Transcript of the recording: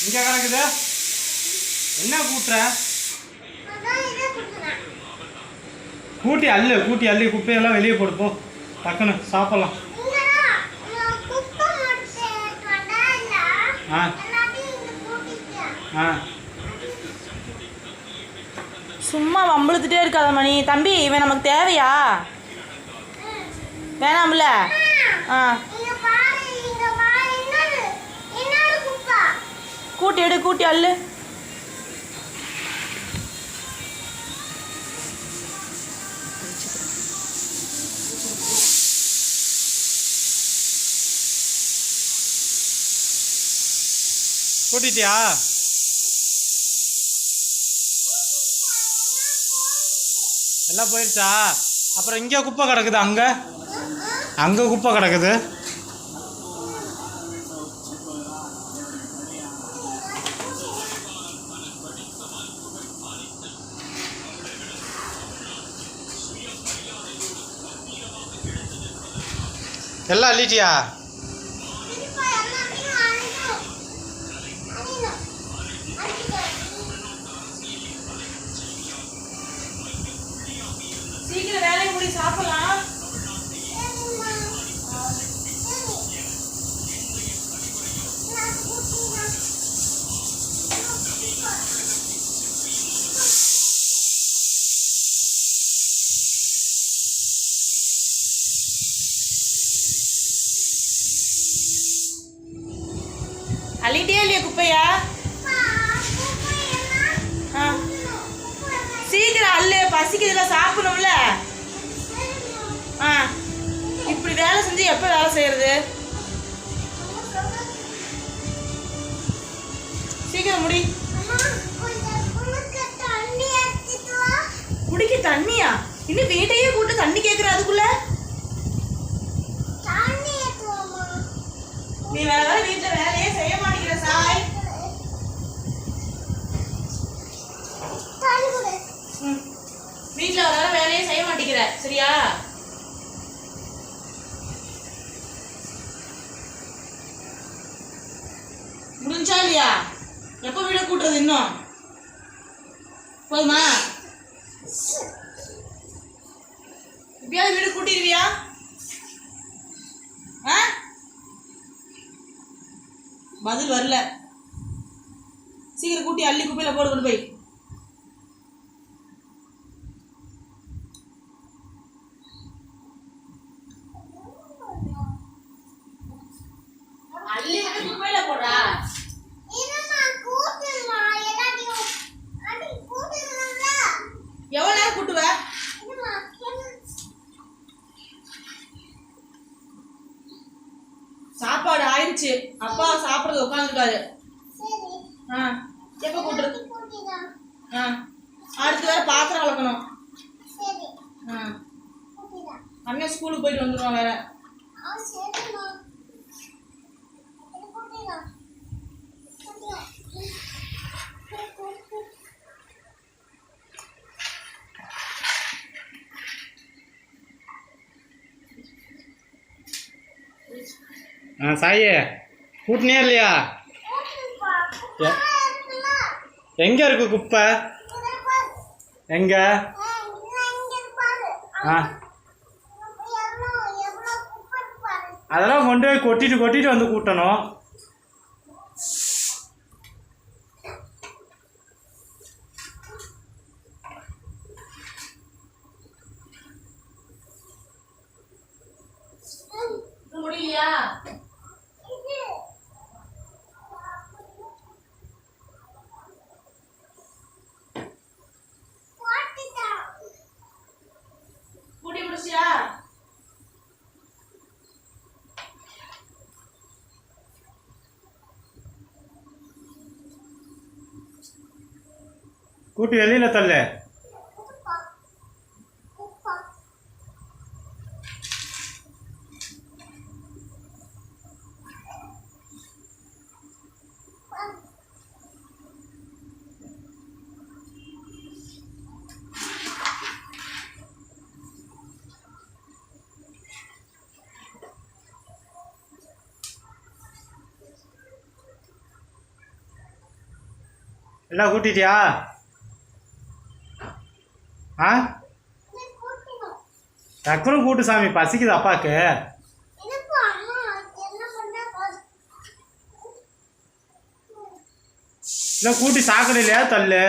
இங்க கிடக்குது. என்ன கூட்டுற? கூட்டி அள்ளி குப்பையெல்லாம் வெளியே போடுப்போம். டக்குன்னு சாப்பிடலாம். ஆ ஆ சும்மா வம்பளுத்துட்டே இருக்காத மணி. தம்பி இவன் நமக்கு தேவையா? வேணாம்ல. ஆ கூட்டி எடு, கூட்டி அள்ளு. கூட்டிட்டியா? எல்லாம் போயிடுச்சா? அப்புறம் இங்கே குப்பை கிடக்குது. அங்கே குப்பை கிடக்குது. எல்லாம் அள்ளிட்டியா? சீக்கிரம் வேலையை முடி, சாப்பிடலாம். அள்ளிட்டே இல்லையா குப்பையா? சீக்கிரம் அள்ளு, பசிக்குதுல, சாப்பிடணும்ல. இப்படி வேலை செஞ்சு எப்போ வேலை செய்யறது? சீக்கிரம் முடி. குடிக்க தண்ணியா? இன்னும் வீட்டையே கூட்டு தண்ணி கேட்குற அதுக்குள்ள? நீ வேற வீட்டில் வேலையே செய்ய மாட்டேங்கிற சாய். வீட்டில் வர வேலையே செய்ய மாட்டேங்கிற, சரியா? முடிஞ்சா இல்லையா? எப்போ வீட கூட்டுறது? இன்னும் போதுமா? இப்பயாவது வீடு கூட்டிடுவியா? பதில் வரல. சீக்கிரம் கூட்டி அள்ளி குப்பையில போடு, கொண்டு போய். அள்ளி குப்பையில போடுறா. எவ்வளவு நேரம் கூட்டுவ? சாப்பாடு ஆயிடுச்சு. அப்பா சாப்பிடுறது உட்காந்துருக்காரு. எப்ப கூட்டுறது? அடுத்து வேற பாத்திரம் வளர்க்கணும். அண்ணன் ஸ்கூலுக்கு போயிட்டு வந்துடுவான் வேற. சாயே கூட்டினே இல்லையா? எங்க இருக்கு குப்பை? எங்க? அதெல்லாம் கொண்டு போய் கொட்டிட்டு வந்து கூட்டணும். முடியலையா? கூட்டி முடிச்சியா? கூட்டி வெளியில தள்ளு. எல்லாம் கூட்டிட்டியா? ஆ டக்குனு கூட்டு சாமி, பசிக்குது அப்பாவுக்கு. இல்லை கூட்டி சாக்கடையிலையா தள்ளு.